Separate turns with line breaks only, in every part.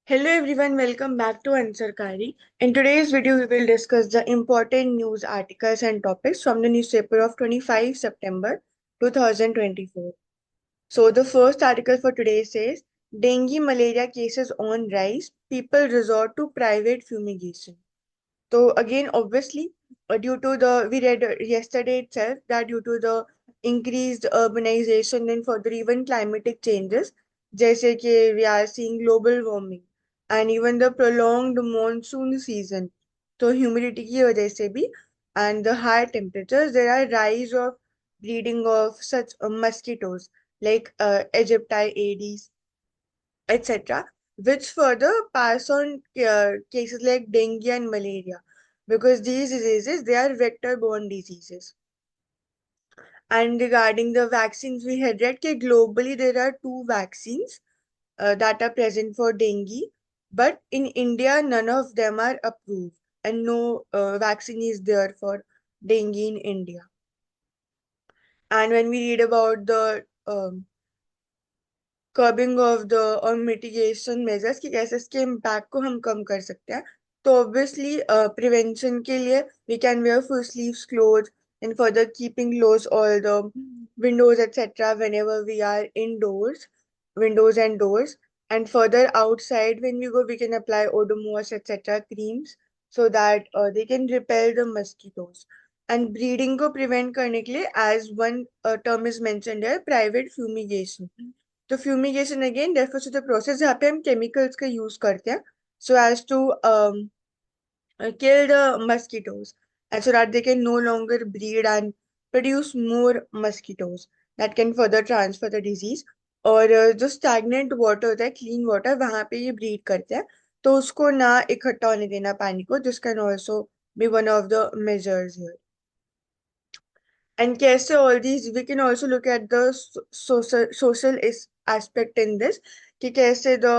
Hello everyone, welcome back to Ansarkari. In today's video, we will discuss the important news articles and topics from the newspaper of 25 September 2024. So the first article for today says, Dengue malaria cases on rise, people resort to private fumigation. So again, obviously, due to the we read yesterday itself that due to the increased urbanization and further even climatic changes, जैसे कि we are seeing global warming and even the prolonged monsoon season, तो humidity की वजह से भी and the high temperatures, there are rise of breeding of such mosquitoes like Aegypti Aedes, etc., which further pass on cases like dengue and malaria because these diseases they are vector-borne diseases. And regarding the vaccines, we had read that globally there are two vaccines that are present for dengue, but in India none of them are approved, and no vaccine is there for dengue in India. And when we read about the curbing of the और mitigation measures कि कैसे इसके impact को हम कम कर सकते हैं तो ऑब्वियसली प्रिवेंशन के लिए we can wear full sleeves cloth and further keeping closed all the windows etc whenever we are indoors, windows and doors, and further outside when we go we can apply odomos etc creams so that they can repel the mosquitoes. And breeding को prevent करने के लिए as one term is mentioned here, private fumigation. तो fumigation again refers to the process जहाँ पे हम chemicals का use करते हैं so as to kill the mosquitoes and so that they can no longer breed and produce more mosquitoes that can further transfer the disease. और जो stagnant water होता है क्लीन वाटर वहां पे ये ब्रीड करते हैं तो उसको ना इकट्ठा होने देना पानी को this can also be one of the measures here. And कैसे all these we can also look at the social is aspect in this कि कैसे the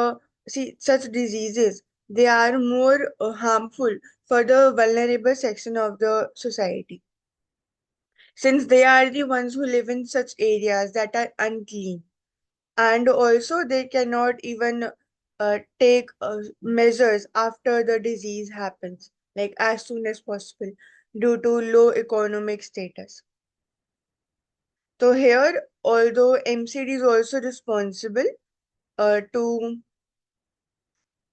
see such diseases they are more harmful for the vulnerable section of the society since they are the ones who live in such areas that are unclean, and also they cannot even take measures after the disease happens like as soon as possible due to low economic status. So here, although MCD is also responsible to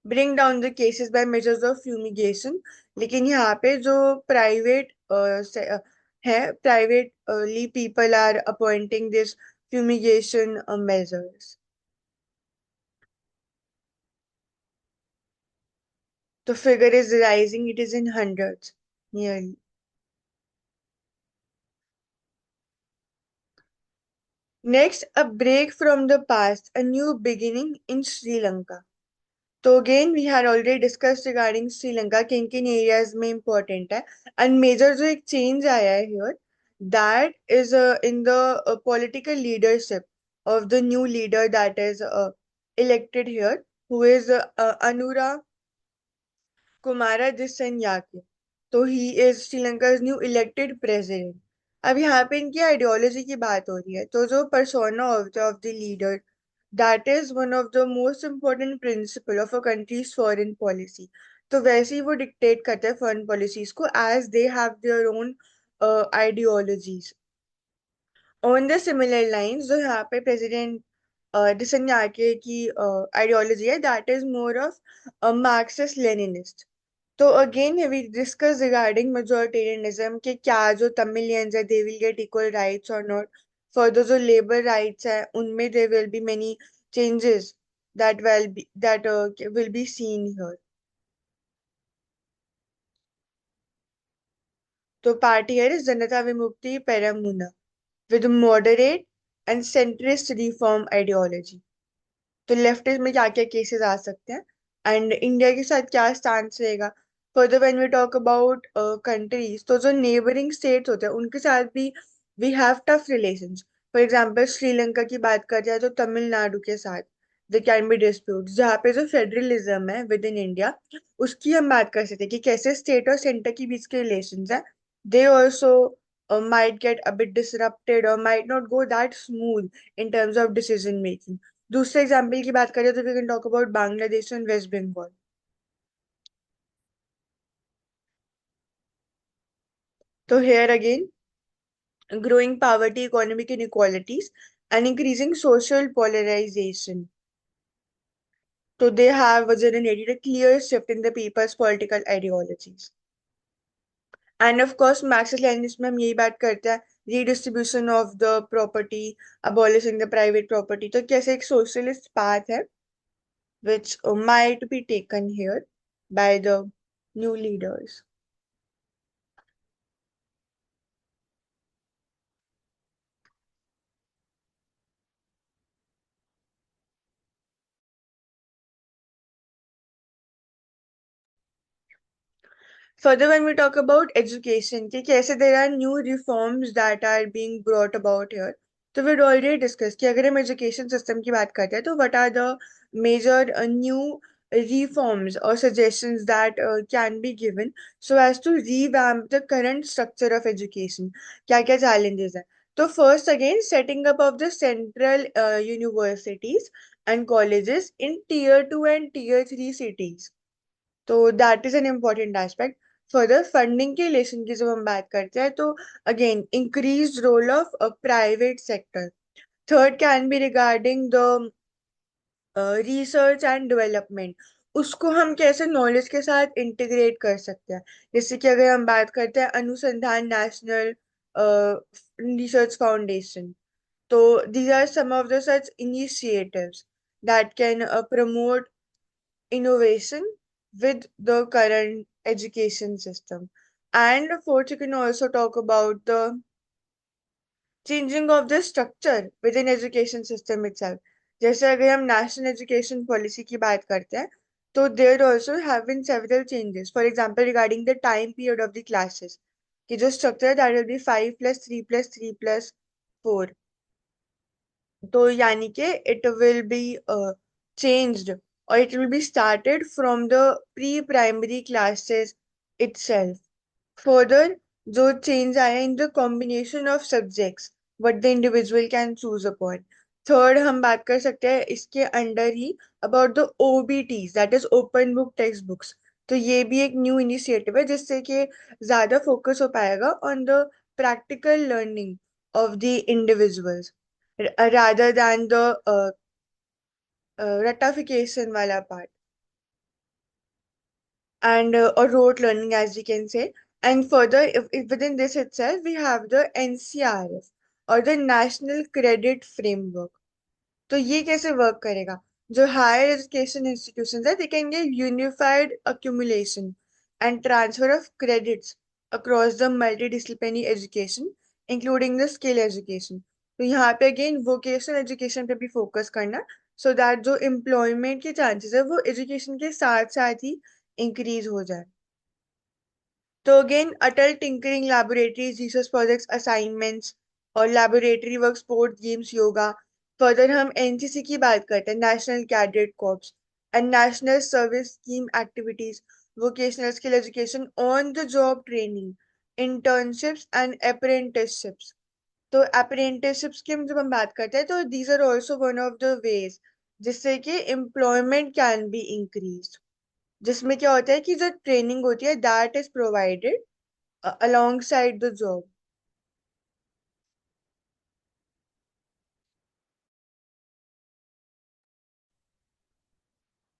bring down the cases by measures of fumigation, लेकिन यहाँ पे जो private है privately people are appointing this fumigation measures. The figure is rising; it is in hundreds nearly. Next, a break from the past, a new beginning in Sri Lanka. तो again we had already discuss regarding Sri Lanka किन किन areas में important है and major जो एक change आया है here that is in the political leadership of the new leader that is elected here who is Anura Kumara Dissanayake. तो he is Sri Lanka's new elected president. अब यहाँ पे इनकी आइडियोलॉजी की बात हो रही है तो जो persona of the leader, that is one of the most important principle of a country's foreign policy. तो वैसे ही वो डिक्टेट करते हैं फॉरेन पॉलिसीज को as they have their own ideologies. On the similar lines जो यहाँ पे प्रेसिडेंट डिसन्याके की आइडियोलॉजी है that is more of a Marxist Leninist. तो again we discuss regarding majoritarianism के क्या जो तमिलियंस है they will get equal rights और नॉट. फर्दर जो लेबर राइट्स है उनमें there will be many changes that will be seen here. तो पार्टी है Janatha Vimukthi Peramuna with moderate and centrist reform ideology. तो लेफ्टिस्ट में क्या क्या केसेस आ सकते हैं एंड इंडिया के साथ क्या स्टैंड रहेगा. Further when we talk about countries तो जो नेबरिंग स्टेट्स होते हैं उनके साथ भी we have tough relations. For example Sri Lanka की बात कर जाए तो तमिलनाडु के साथ दे कैन बी डिस्प्यूट जहाँ पे जो फेडरलिज्म है विद इन इंडिया उसकी हम बात कर सकते हैं कि कैसे स्टेट और सेंटर के बीच के रिलेशंस है they also might get a bit disrupted or might not go that smooth in terms of decision making. दूसरे एग्जाम्पल की बात करें तो we can talk about Bangladesh and West Bengal. तो here again, growing poverty, economic inequalities, and increasing social polarization. So they have generated a clear shift in the people's political ideologies. And of course, Marxist Leninism में हम यही बात करते हैं, redistribution of the property, abolishing the private property. तो कैसे एक socialist path है which might be taken here by the new leaders. Further, when we talk about education, कि कैसे there are new reforms that are being brought about here. तो we'd already discussed कि अगर हम education system की बात करते हैं तो what are the major new reforms or suggestions that can be given so as to revamp the current structure of education. क्या क्या challenges हैं? तो first again, setting up of the central universities and colleges in tier 2 and tier 3 cities. तो that is an important aspect. Further funding के relation की जब हम बात करते हैं तो again increase role of private sector. Third can be regarding the research and development. उसको हम कैसे नॉलेज के साथ इंटीग्रेट कर सकते हैं. जैसे कि अगर हम बात करते हैं अनुसंधान नेशनल रिसर्च फाउंडेशन, तो these are some of the such initiatives that can promote innovation with the current education system. And fourth, you can also talk about the changing of the structure within education system itself. जैसे अगर हम national education policy की बात करते हैं तो there also have been several changes. For example, regarding the time period of the classes, कि जो structure है that will be 5 plus 3 plus 3 plus 4. तो यानी कि it will be changed or it will be started from the pre-primary classes itself. Further, जो change आया in the combination of subjects what the individual can choose upon. Third, हम बात कर सकते हैं इसके under he about the OBTs, that is open book textbooks. तो ये भी एक न्यू इनिशिएटिव है जिससे कि ज्यादा फोकस हो पाएगा on the practical learning of the individuals rather than the ratification wala part and or rote learning as we can say. And further, if within this itself we have the NCRF or the National Credit Framework. तो ये कैसे work करेगा? जो higher education institutions है they can get unified accumulation and transfer of credits across the multidisciplinary education including the skill education. तो यहाँ पे again vocational education पे भी फोकस करना सो दैट जो एम्प्लॉयमेंट के चांसेस है वो एजुकेशन के साथ साथ ही इंक्रीज हो जाए. तो again Atal tinkering laboratories research projects assignments और laboratory work sports games yoga. Further हम एनसीसी की बात करते हैं, national cadet corps and national service scheme activities, vocational skill education, on the job training, internships and apprenticeships. तो apprenticeships की जब हम बात करते हैं तो these are also one of the ways जिससे कि एम्प्लॉयमेंट कैन बी इंक्रीज. जिसमें क्या होता है कि जो ट्रेनिंग होती है that is provided alongside the job.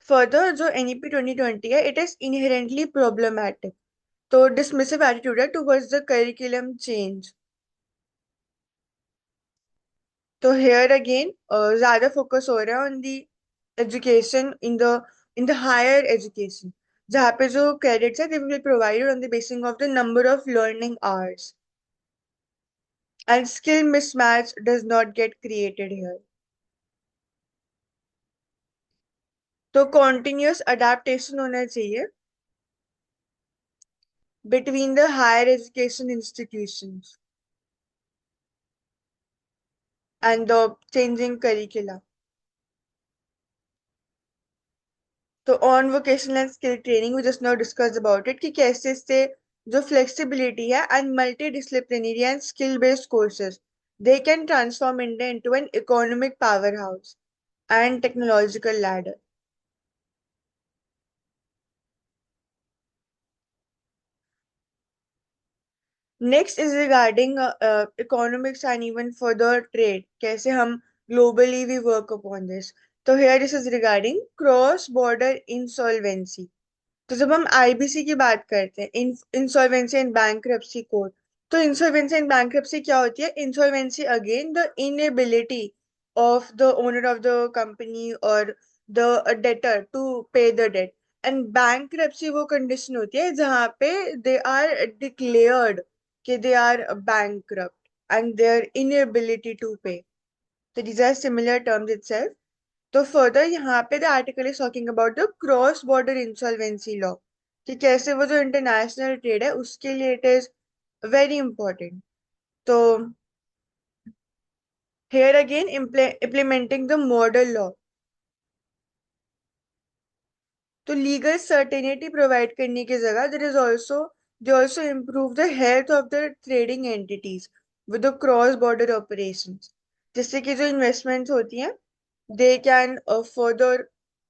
Further, जो NEP 2020 है it is inherently problematic. तो dismissive attitude है towards the curriculum change. तो here again ज़्यादा focus हो रहा है on the education in the higher education जहाँ पे जो credits है they will be provided on the basis of the number of learning hours and skill mismatch does not get created here. तो continuous adaptation होना चाहिए between the higher education institutions and the changing curricula. तो on vocational and skill training we just now discussed about it कि कैसे इससे जो flexibility है and multidisciplinary and skill based courses they can transform India into an economic powerhouse. and technological ladder. Next is regarding economics and even further trade. कैसे हम globally we work upon this. तो here this is regarding cross border insolvency. तो जब हम IBC की बात करते हैं, इंसॉल्वेंसी एंड बैंक्रप्सी कोड, तो इंसॉल्वेंसी एंड बैंक्रप्सी क्या होती है? Insolvency again the inability of the owner of the company और the debtor to pay the debt, and bankruptcy वो कंडीशन होती है जहां पे दे आर डिक्लेयर्ड कि they are bankrupt and their inability to pay. तो these are similar terms itself. तो further यहाँ पे the article is talking about the cross border insolvency law, कि कैसे वो जो इंटरनेशनल ट्रेड है उसके लिए इट इज वेरी इंपॉर्टेंट. तो here again implementing the model law. तो लीगल सर्टेनिटी प्रोवाइड करने की जगह there is also they also improve the health of the trading entities with the cross border operation, जिससे कि जो इन्वेस्टमेंट्स होती हैं they can further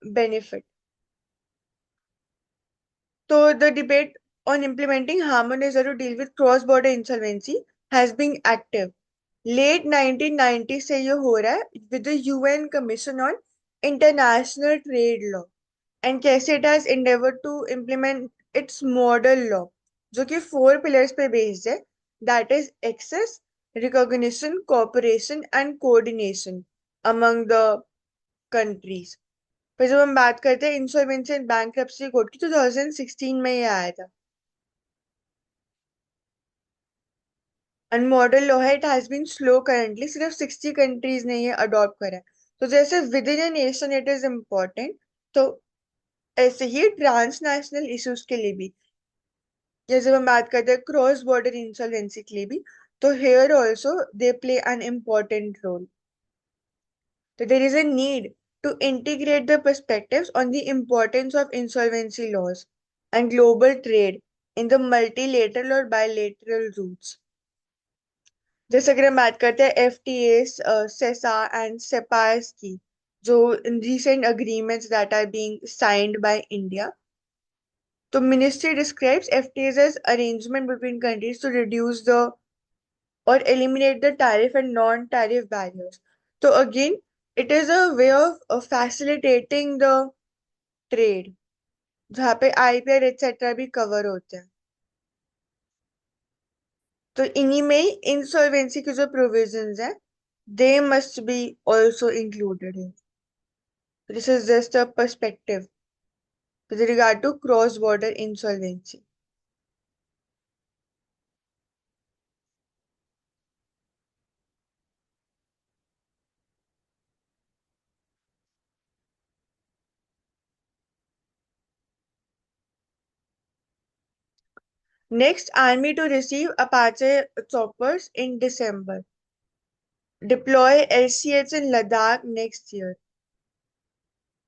benefit. So the debate on implementing harmonizer to deal with cross-border insolvency has been active. Late 1990 से ये हो रहा है with the UN Commission on International Trade Law, and कैसे it has endeavored to implement its model law जो कि 4 pillars पे based है, that is access, recognition, cooperation and coordination among the countries. पर जब हम बात करते हैं इंसॉल्वेंसी एंड बैंक्रप्सी कोड की, तो 2016 में ये आया था. एंड मॉडल लॉ है, it has been slow currently, सिर्फ 60 कंट्रीज ने ये अडॉप्ट करा है. तो जैसे with in a nation it is important, तो ऐसे ही ट्रांसनेशनल इश्यूज के लिए भी, जैसे हम बात करते हैं क्रॉस बॉर्डर इंसॉल्वेंसी के लिए भी, तो here also they play an important role. So there is a need to integrate the perspectives on the importance of insolvency laws and global trade in the multilateral or bilateral routes. जैसे अगर हम बात करते हैं F T S, सेसा and सेपास की, जो recent agreements that are being signed by India. तो ministry describes FTAs as arrangement between countries to reduce the or eliminate the tariff and non-tariff barriers. So again, it is a way of facilitating the trade, जहाँ पे IPR etcetera भी cover होते हैं. तो इन्हीं में ही insolvency के जो प्रोविजंस हैं they must be also included है. This is just a perspective with regard to cross border insolvency. Next, army to receive Apache choppers in December. Deploy LCH in Ladakh next year.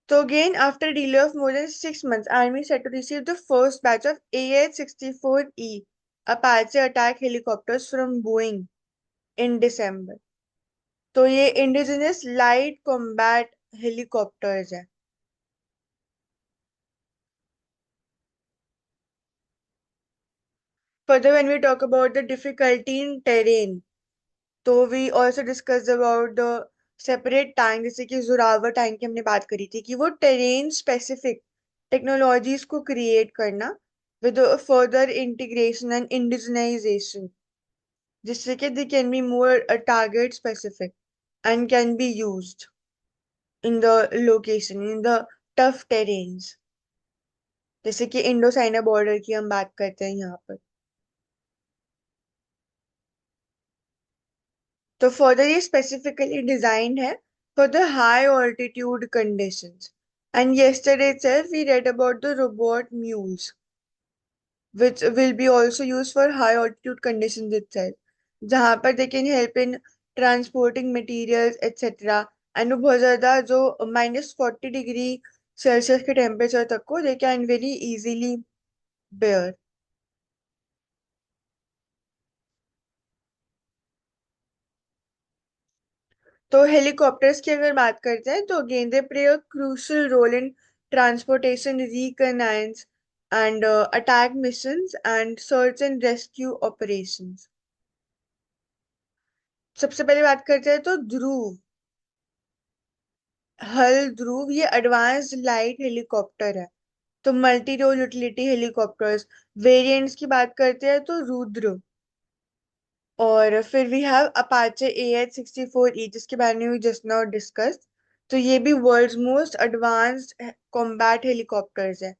So again, after a delay of more than 6 months, Army is set to receive the first batch of AH-64E Apache attack helicopters from Boeing in December. तो ये indigenous light combat helicopters है. Further, when we talk about the difficulty in terrain, तो we also discussed about the separate tank, जैसे कि Zorawar tank की हमने बात करी थी कि वो terrain specific technologies को create करना with a further integration and indigenization, जिससे कि they can be more target specific and can be used in the location, in the tough terrains, जैसे कि इंडो चाइना बॉर्डर की हम बात करते हैं यहाँ पर. तो फर्दर ये स्पेसिफिकली डिजाइंड है for the high altitude conditions. And yesterday itself we read about the robot mules, which will be also used for high altitude conditions itself, जहाँ पर they can help in transporting materials etc. And वो बहुत ज़्यादा जो -40 degree Celsius के temperature तक को they can very easily bear. तो हेलीकॉप्टर्स की अगर बात करते हैं तो again they play a crucial role in transportation, reconnaissance and attack missions and search and rescue operations. सबसे पहले बात करते हैं तो ध्रुव, हल ध्रुव ये एडवांस्ड लाइट हेलीकॉप्टर है। तो multi role utility helicopters variants की बात करते हैं तो रुद्र, और फिर वी हैव अपाचे AH-64E जिसके बारे में वी जस्ट नाउ डिस्कस। तो ये भी world's most advanced combat helicopters है।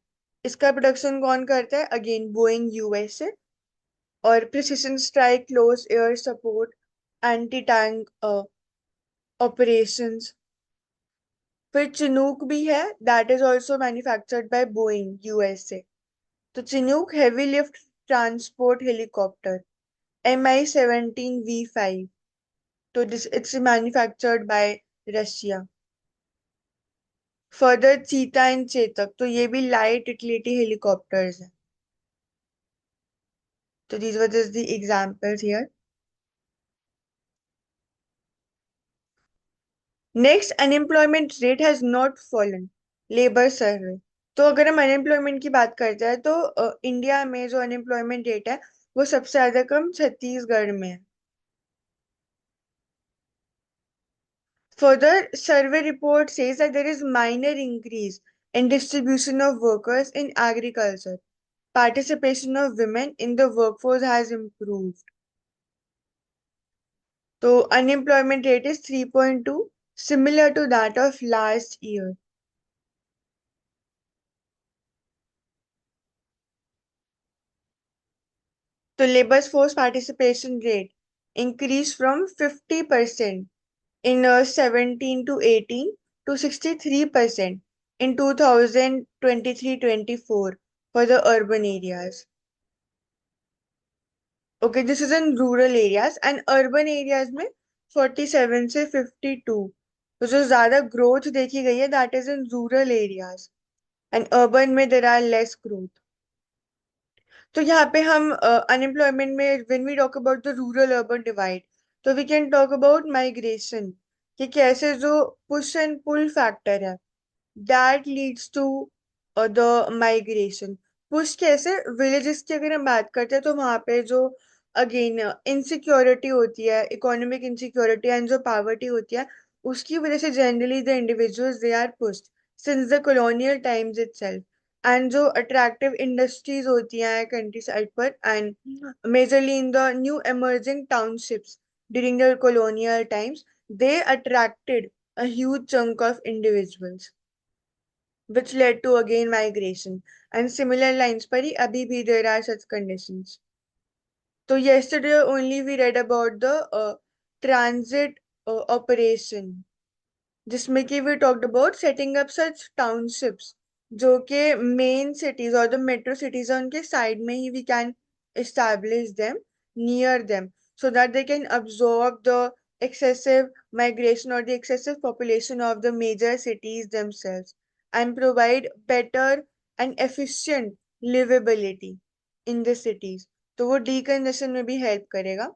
इसका प्रोडक्शन कौन करता है? Again Boeing USA। और precision strike, close air support, anti tank operations. फिर चिनूक भी है, that is also manufactured by Boeing USA। तो Chinook heavy lift transport helicopter Mi-17V5। तो this it's manufactured by Russia. Further Cheetah and Chetak, तो ये भी light utility helicopters हैं। तो these were just the examples here. Next, unemployment rate has not fallen. Labour survey. तो अगर हम unemployment की बात करते हैं तो इंडिया में जो अनएम्प्लॉयमेंट रेट है वो सबसे ज्यादा कम छत्तीसगढ़ में है। Further, survey report says that there is minor increase in distribution of workers in agriculture. Participation of women in the workforce has improved. So unemployment rate is 3.2, similar to that of last year. So labor force participation rate increased from 50% in 17 to 18 to 63% in 2023-24 for the urban areas. Okay, this is in rural areas and urban areas में 47 से 52। तो जो ज्यादा growth देखी गई है that is in rural areas and urban में there are less growth. तो यहाँ पे हम अनएम्प्लॉयमेंट में when we talk about the rural urban divide, तो we can talk about migration, कि कैसे जो पुश एंड पुल फैक्टर है that leads to the migration. Push कैसे? विलेजेस की अगर हम बात करते हैं तो वहां पे जो अगेन इनसिक्योरिटी होती है, इकोनॉमिक इनसिक्योरिटी एंड जो पॉवर्टी होती है, उसकी वजह से generally the individuals they are pushed since the colonial times itself. And जो अट्रैक्टिव इंडस्ट्रीज होती हैं कंट्री साइड पर and majorly in the new emerging townships during the colonial times, they attracted a huge chunk of individuals which led to again migration, and similar lines पर ही अभी भी there are such conditions. So yesterday only we read about the transit operation, जिसमें कि we talked about setting up such townships जो कि main cities और the metro cities है उनके side में ही we can establish them near them so that they can absorb the excessive migration or the excessive population of the major cities themselves and provide better and efficient livability in the cities। तो वो decongestion में भी help करेगा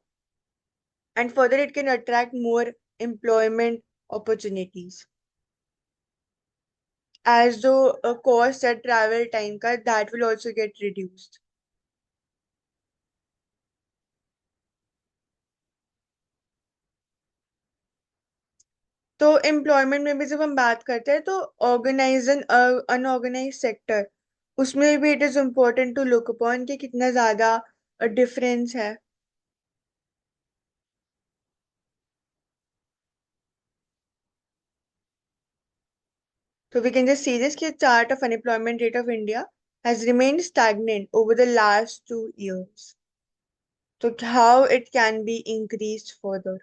and further it can attract more employment opportunities as the cost at travel time का that will also get reduced। तो employment में भी जब हम बात करते हैं तो ऑर्गेनाइज एंड अनऑर्गेनाइज सेक्टर, उसमें भी it is important to look upon कि कितना ज्यादा डिफरेंस है। So we can just see this कि chart of unemployment rate of India has remained stagnant over the last 2 years. So how it can be increased further.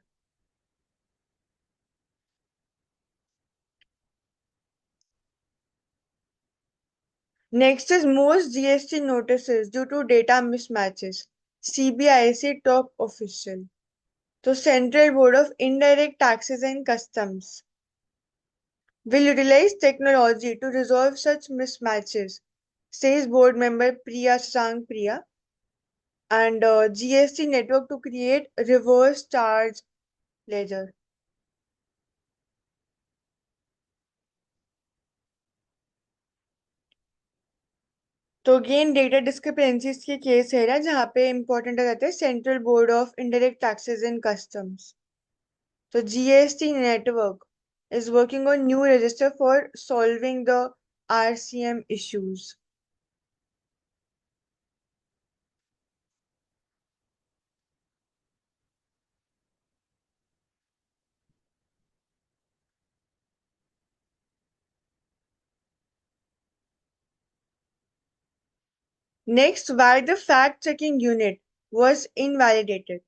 Next is most GST notices due to data mismatches. CBIC top official. So Central Board of Indirect Taxes and Customs will utilize technology to resolve such mismatches, says board member Priya Sang Priya, and GST network to create reverse charge ledger. तो again data discrepancies के case है ना, जहाँ पे important आ जाता है central board of indirect taxes and customs. So GST network is working on new register for solving the RCM issues. Next, why the fact-checking unit was invalidated.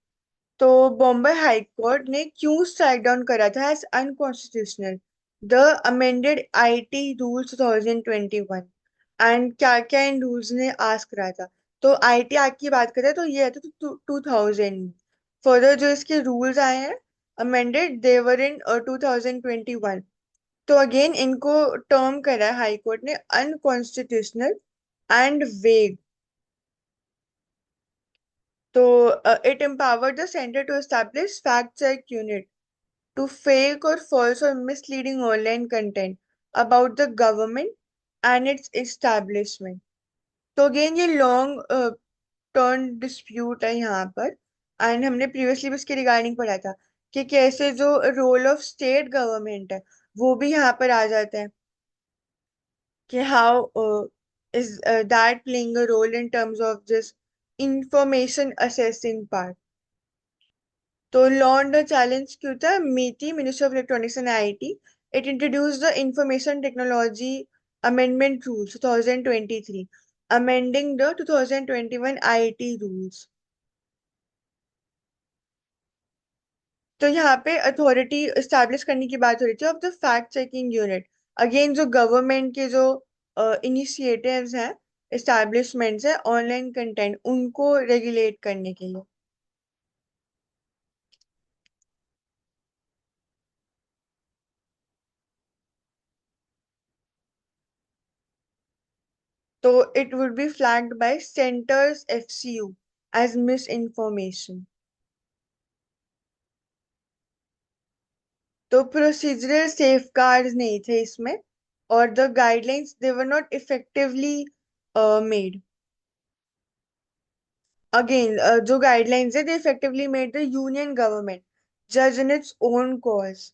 तो Bombay high court ने क्यों strike down करा था as unconstitutional the amended IT rules 2021. And क्या क्या इन rules ने ask करा था. तो आईटी एक्ट की बात करें तो ये है तो 2000. फर्दर जो इसके रूल्स आए हैं अमेंडेड देवर इन 2021. तो अगेन इनको टर्म करा है हाई कोर्ट ने अनकॉन्स्टिट्यूशनल एंड वेग. तो it empowered the center to establish fact check unit to fake or false or misleading online content about the government and its establishment. तो अगेन ये long term dispute है यहाँ पर. And हमने previously भी इसके रिगार्डिंग पढ़ा था कि कैसे जो रोल ऑफ स्टेट गवर्नमेंट है वो भी यहाँ पर आ जाता है कि how is that playing a role in terms of this information assessing part. तो लॉ अंडर चैलेंज क्यों था. MeitY ministry of electronics and IT it introduce the information technology amendment rules 2023 amending the 2021 IIT rules. तो यहाँ पे authority establish करने की बात हो रही थी of the fact checking unit. Again जो गवर्नमेंट के जो इनिशिएटिव्स हैं एस्टैब्लिशमेंट्स है ऑनलाइन कंटेंट उनको रेगुलेट करने के लिए. तो it would be flagged by centres FCU as misinformation. तो प्रोसीजरल सेफगार्ड्स नहीं थे इसमें और the guidelines they were not effectively made. Again जो गाइडलाइंस है they effectively made the union government जज इन इट्स ओन कॉज.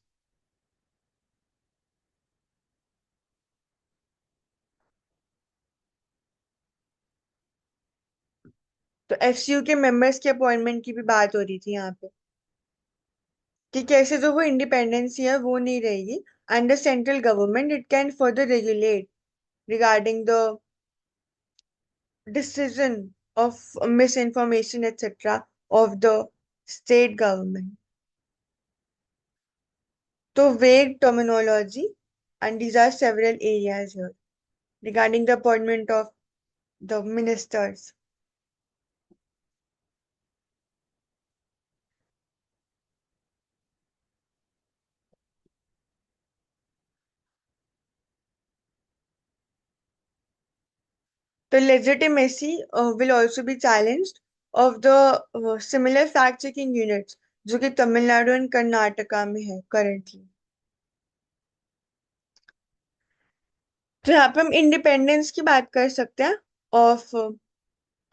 तो FCU के मेंबर्स के अपॉइंटमेंट की भी बात हो रही थी यहाँ पे कि कैसे जो वो इंडिपेंडेंसी है वो नहीं रहेगी and the central government it can further regulate regarding the decision of misinformation etc of the state government. So vague terminology and these are several areas here regarding the appointment of the ministers. The legitimacy will also be challenged of the similar fact checking units जो कि Tamil Nadu and Karnataka में है currently. तो यहाँ पे हम independence की बात कर सकते हैं of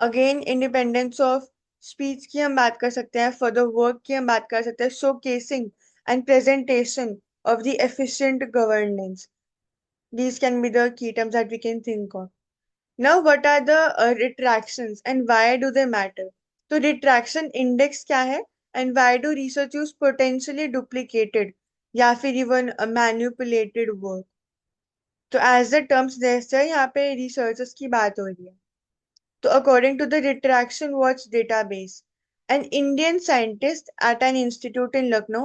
again independence of speech की हम बात कर सकते हैं. फॉर द वर्क की हम बात कर सकते हैं show casing and presentation of the efficient governance. These can be the key terms that we can think of. Now, what are the retractions and why do they matter? तो retraction index क्या है and why do research use potentially duplicated या फिर even manipulated work? तो as the terms suggest है यहाँ पे researchers की बात हो रही है. So, according to the Retraction Watch database, an Indian scientist at an institute in Lucknow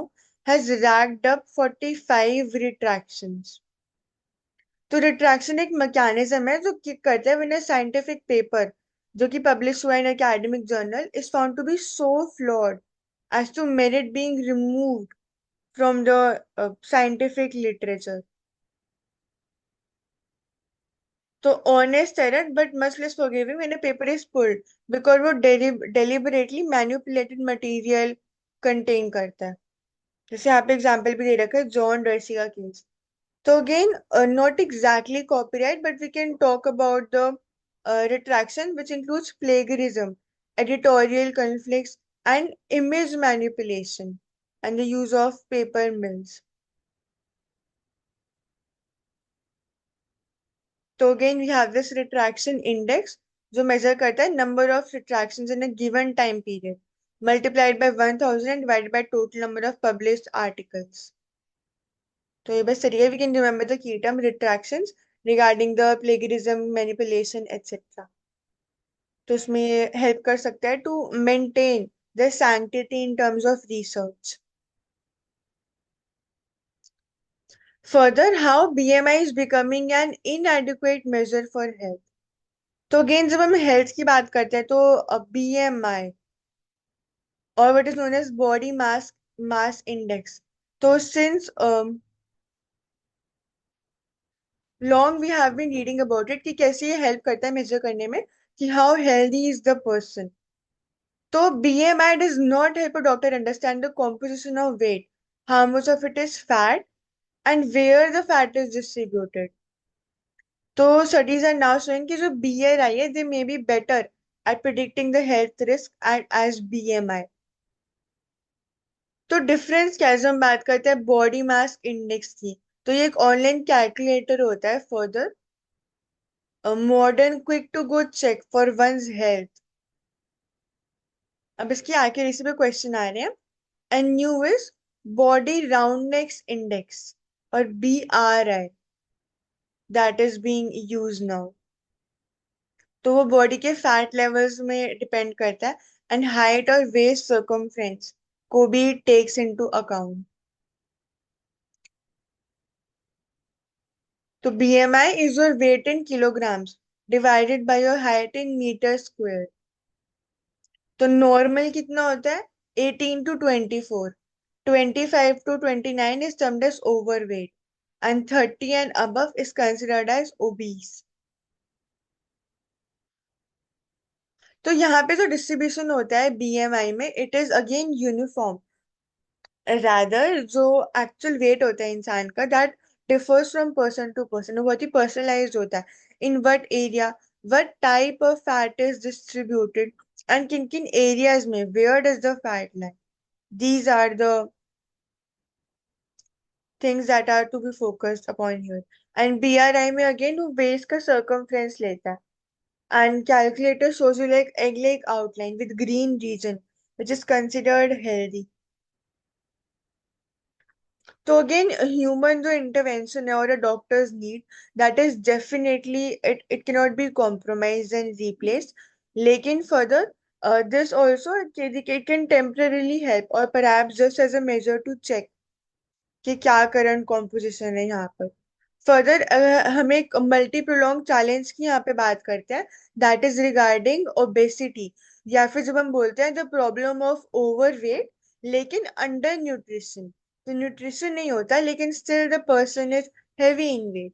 has racked up 45 retractions. तो रिट्रैक्शन एक मैकेनिज्म है जो करता है व्हेन अ साइंटिफिक पेपर जो कि पब्लिश हुआ in academic journal is found to be so flawed as to merit being removed from the scientific literature. तो honest error but much less forgiving when a paper is pulled because वो deliberately manipulated material contain करता है. जैसे यहाँ पे example भी दे रखा है जॉन डर्सी का केस. तो again not exactly copyright but we can talk about the retraction, which includes plagiarism, editorial conflicts, and image manipulation, and the use of paper mills. So again, we have this retraction index, जो measure करता है number of retractions in a given time period, multiplied by 1000 and divided by total number of published articles. तो ये बस तरीका, we can remember the key term retractions regarding the plagiarism, manipulation, etc. तो उसमें ये help कर सकता है to maintain the sanctity in terms of research. Further, how BMI is becoming an inadequate measure for health. तो again जब हम health की बात करते हैं तो BMI और what is known as body mass index, तो since long we have been reading about it कि कैसे ये हेल्प करता है मेजर करने में कि how healthy is the person. तो BMI does not help a doctor understand the composition of weight, how much of it is fat, and where the fat is distributed. तो studies are now showing कि जो BMI है they may be better at predicting the health risk as BMI. तो difference क्या है जब हम बात करते हैं बॉडी मास इंडेक्स की, तो ये एक ऑनलाइन कैलकुलेटर होता है further modern quick to go check for one's health. अब इसकी एक्यूरेसी पे क्वेश्चन आ रहे हैं. And new is body roundness index और BRI that is being used now. तो वो बॉडी के फैट लेवल्स में डिपेंड करता है एंड हाइट और वेस्ट सर्कमफ्रेंस को भी टेक्स इनटू अकाउंट. तो BMI is your weight in kilograms divided by your height in meters square. तो नॉर्मल कितना होता है 18 to 24. 25 to 29 is termed as overweight and 30 and above is considered as obese. तो यहाँ पे जो डिस्ट्रीब्यूशन होता है BMI में it is again uniform. Rather जो एक्चुअल वेट होता है इंसान का that differs from person to person, वो बहुत ही पर्सनलाइज्ड होता है. In what area, what type of fat is distributed and किन किन एरियाज में where does the fat line. These are the things that are to be focused upon here. And BRI में अगेन वो बेस का circumference लेता है and calculator shows you like egg-like outline with green region which is considered healthy. तो again human जो intervention है और doctors need that is definitely it can not be compromise and replaced. लेकिन further this also it can temporarily help और perhaps just as a measure to check कि क्या current composition है यहाँ पर. फर्दर हम एक मल्टी प्रोलॉन्ग चैलेंज की यहाँ पे बात करते हैं दैट इज रिगार्डिंग ओबेसिटी, या फिर जब हम बोलते हैं द प्रॉब्लम ऑफ ओवरवेट लेकिन अंडर न्यूट्रिशन. तो न्यूट्रिशन नहीं होता लेकिन still the person is heavy in weight.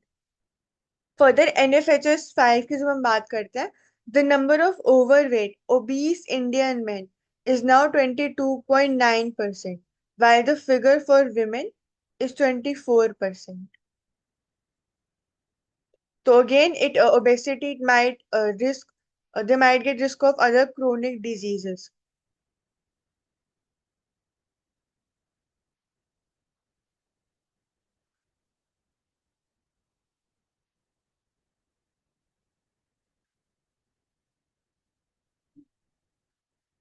Further NFHS 5 की जब हम बात करते हैं the number of overweight obese Indian men is now 22.9% while the figure for women is 24%. So again, it obesity it might risk they might get risk of other chronic diseases.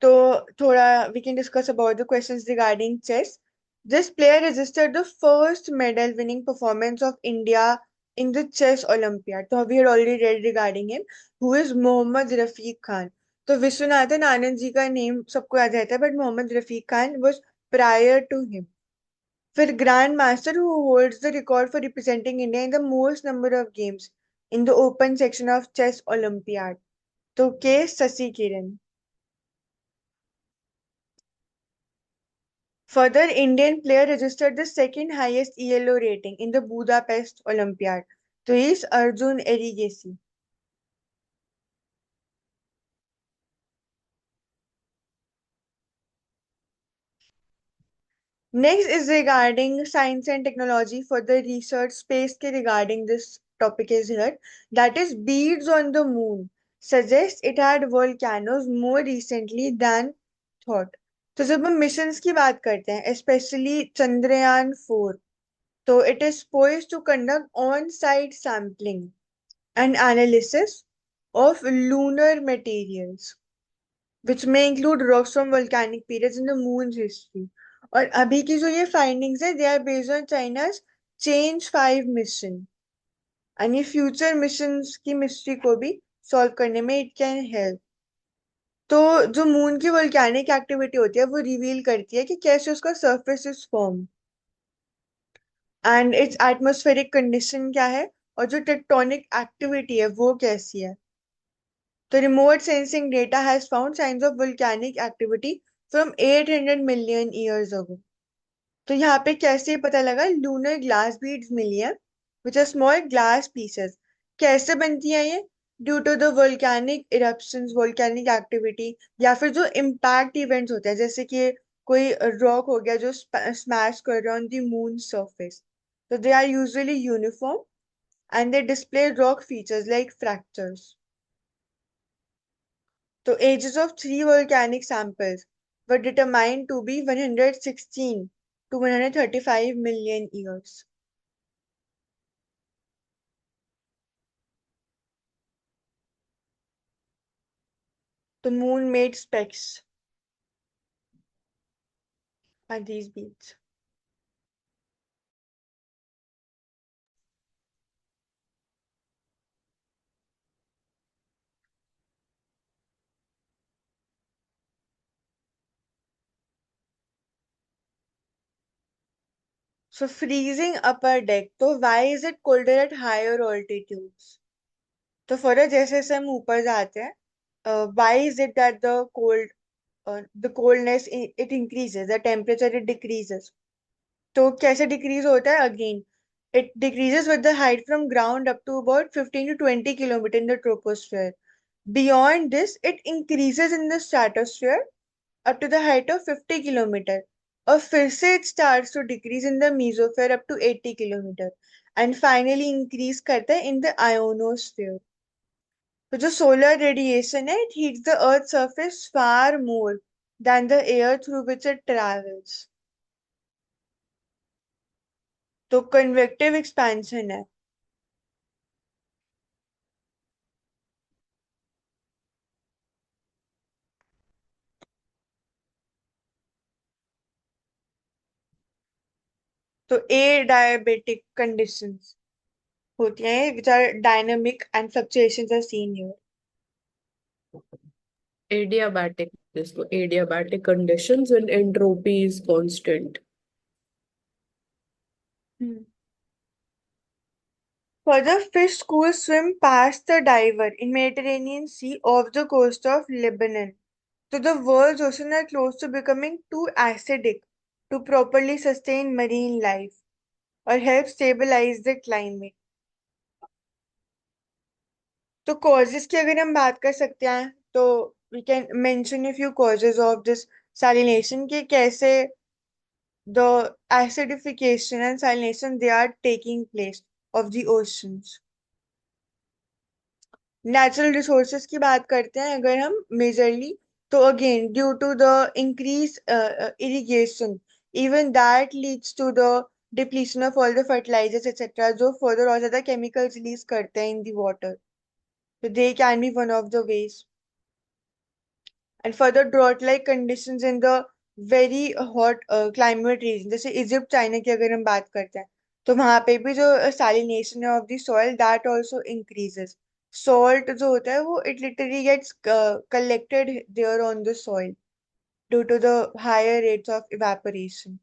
So thoda we can discuss about the questions regarding chess. This player registered the first medal winning performance of India in the chess Olympiad. So we had already read regarding him, who is Mohammad Rafiq Khan. तो विश्वनाथन आनंद जी का name सबको याद रहता है but Mohammad Rafiq Khan was prior to him. फिर grandmaster who holds the record for representing India in the most number of games in the open section of chess Olympiad. तो के शशि किरण. Further, Indian player registered the second highest ELO rating in the Budapest Olympiad. So he is Arjun Erigesi. Next is regarding science and technology for the research space ke regarding this topic is here. That is beads on the moon suggests it had volcanoes more recently than thought. तो जब हम missions की बात करते हैं, specially Chandrayaan 4, so it is poised to conduct on-site sampling and analysis of lunar materials, which may include rocks from volcanic periods in the moon's history. और अभी की जो ये findings है, they are based on China's Change 5 mission. And ये future missions की mystery को भी solve करने में it can help. तो जो मून की वोल्केनिक एक्टिविटी होती है वो रिवील करती है कि कैसे उसका surface is form and it's atmospheric condition क्या है, और जो टेक्टोनिक एक्टिविटी है वो कैसी है. तो remote sensing data has found science of volcanic activity from 800 million years ago. तो यहाँ पे कैसे पता लगा, लूनर ग्लास बीड्स मिली है which are small glass pieces. कैसे बनती है ये? Due to the volcanic eruptions, volcanic activity, या फिर जो इम्पैक्ट इवेंट्स होते हैं, जैसे कि कोई रॉक हो गया जो स्मैश कर रहा है ऑन द मून सरफेस. तो they are usually uniform and they display rock features like fractures. The ages of three volcanic samples were determined to be 116 to 135 million years. The moon made specks are these beads. So freezing upper deck. So why is it colder at higher altitudes? तो further जैसे जैसे हम ऊपर जाते हैं, why is it that the coldness it increases, the temperature it decreases. तो कैसे decrease होता है? Again it decreases with the height from ground up to about 15 to 20 kilometer in the troposphere. Beyond this, it increases in the stratosphere up to the height of 50 kilometer. और फिर से it starts to decrease in the mesosphere up to 80 kilometer. And finally increase करता है in the ionosphere. तो जो solar radiation है, it heats the earth's surface far more than the air through which it travels. तो convective expansion है. तो adiabatic conditions होती हैं which are dynamic and fluctuations are seen here.
Adiabatic, adiabatic conditions when entropy is constant.
Further, fish schools swim past the diver in Mediterranean Sea off the coast of Lebanon. So the world's oceans are close to becoming too acidic to properly sustain marine life or help stabilize the climate. तो causes की अगर हम बात कर सकते हैं तो we can mention a few causes of this salination कि कैसे the acidification and salination they are taking place of the oceans. Natural resources की बात करते हैं अगर हम मेजरली, तो again due to the increase irrigation, even that leads to the depletion of all the fertilisers etcetera, जो further और ज्यादा केमिकल्स रिलीज करते हैं in the water. So they can be one of the ways. And further drought-like conditions in the very hot climate region, जैसे Egypt China की अगर हम बात करते हैं, तो वहां पे भी जो salination of the soil that also increases. Salt जो होता है वो it literally gets collected there on the soil due to the higher rates of evaporation.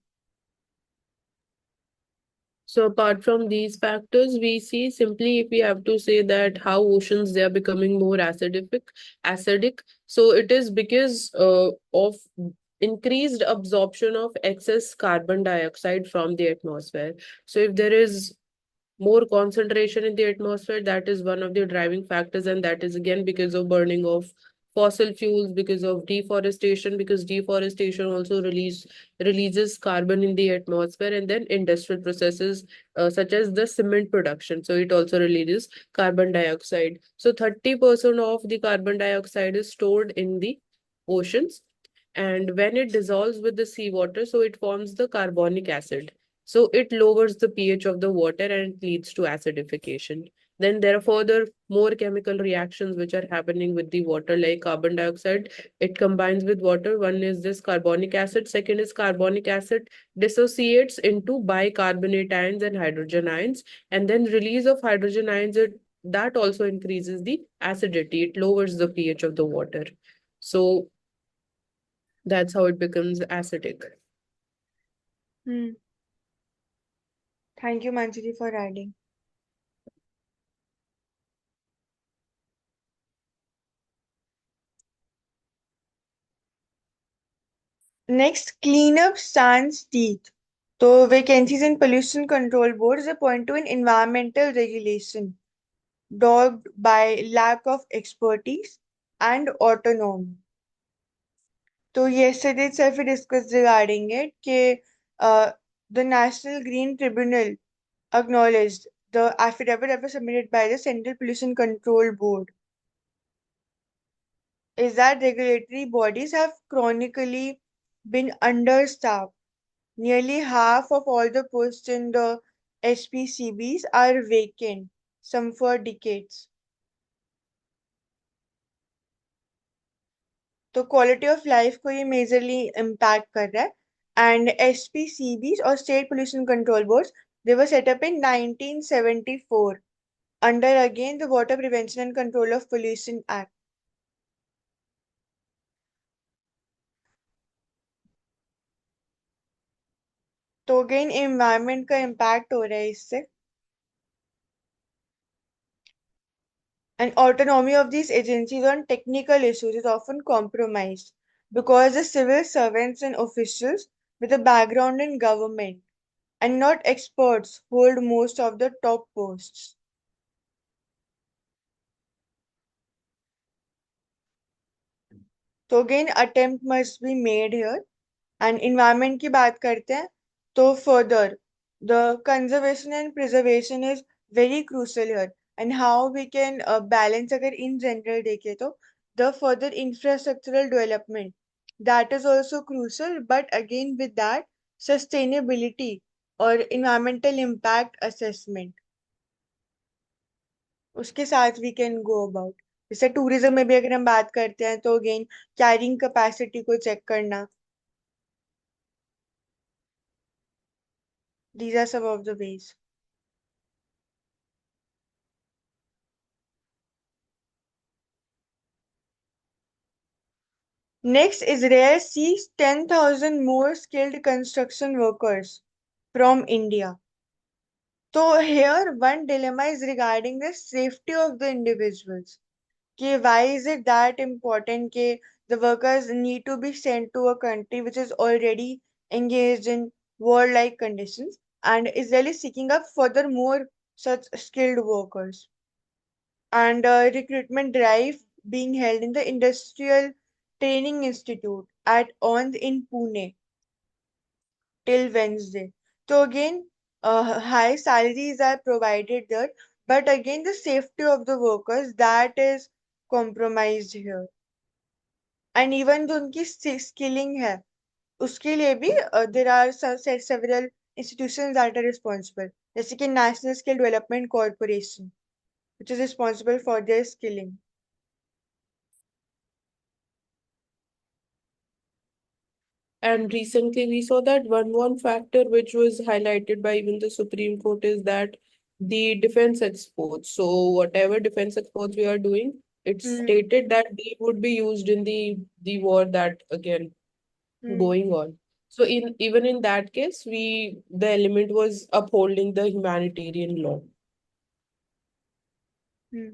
So apart from these factors, we see simply if we have to say that how oceans they are becoming more acidic. So it is because of increased absorption of excess carbon dioxide from the atmosphere. So if there is more concentration in the atmosphere, that is one of the driving factors, and that is again because of burning of fossil fuels, because of deforestation, because deforestation also releases carbon in the atmosphere, and then industrial processes such as the cement production. So it also releases carbon dioxide. So 30% of the carbon dioxide is stored in the oceans, and when it dissolves with the seawater, so it forms the carbonic acid. So it lowers the pH of the water and it leads to acidification. Then there are further more chemical reactions which are happening with the water, like carbon dioxide. It combines with water. One is this carbonic acid. Second is carbonic acid dissociates into bicarbonate ions and hydrogen ions. And then release of hydrogen ions, that also increases the acidity. It lowers the pH of the water. So that's how it becomes acidic.
Hmm. Thank you, Manjari, for adding. Next, cleanup sans teeth. So, vacancies in pollution control boards point to an environmental regulation dogged by lack of expertise and autonomy. So, yesterday itself we discussed regarding it that the National Green Tribunal acknowledged the affidavit that was submitted by the Central Pollution Control Board is that regulatory bodies have chronically been understaffed. Nearly half of all the posts in the SPCBs are vacant, some for decades. तो quality of life को ये majorly impact कर रहा है and SPCBs और state pollution control boards they were set up in 1974 under again the Water Prevention and Control of Pollution Act. तो again environment का impact हो रहा है इससे. And autonomy of these agencies on technical issues is often compromised because the civil servants and officials with a background in government and not experts hold most of the top posts. So again, attempt must be made here. And environment की बात करते हैं तो further the conservation and preservation is very crucial here. And how we can balance अगर in general देखें तो the further infrastructural development that is also crucial, but again with that sustainability और environmental impact assessment उसके साथ we can go about. जैसे tourism में भी अगर हम बात करते हैं तो अगेन कैरिंग कैपेसिटी को चेक करना. These are some of the ways. Next is Rare seeks 10,000 more skilled construction workers from India. So here one dilemma is regarding the safety of the individuals. Why is it that important that the workers need to be sent to a country which is already engaged in war-like conditions and is really seeking up further more such skilled workers? And recruitment drive being held in the Industrial Training Institute at OND in Pune till Wednesday. So again, high salaries are provided there, but again the safety of the workers that is compromised here. And even जो उनकी skilling है, उसके लिए भी there are several institutions that are responsible. जैसे कि National Skill Development Corporation, which is responsible for their skilling.
And recently we saw that one factor which was highlighted by even the Supreme Court is that the defense exports. So whatever defense exports we are doing, it's
Hmm.
stated that they would be used in the war that again
Hmm.
going on. So in even in that case, the element was upholding the humanitarian law.
Hmm.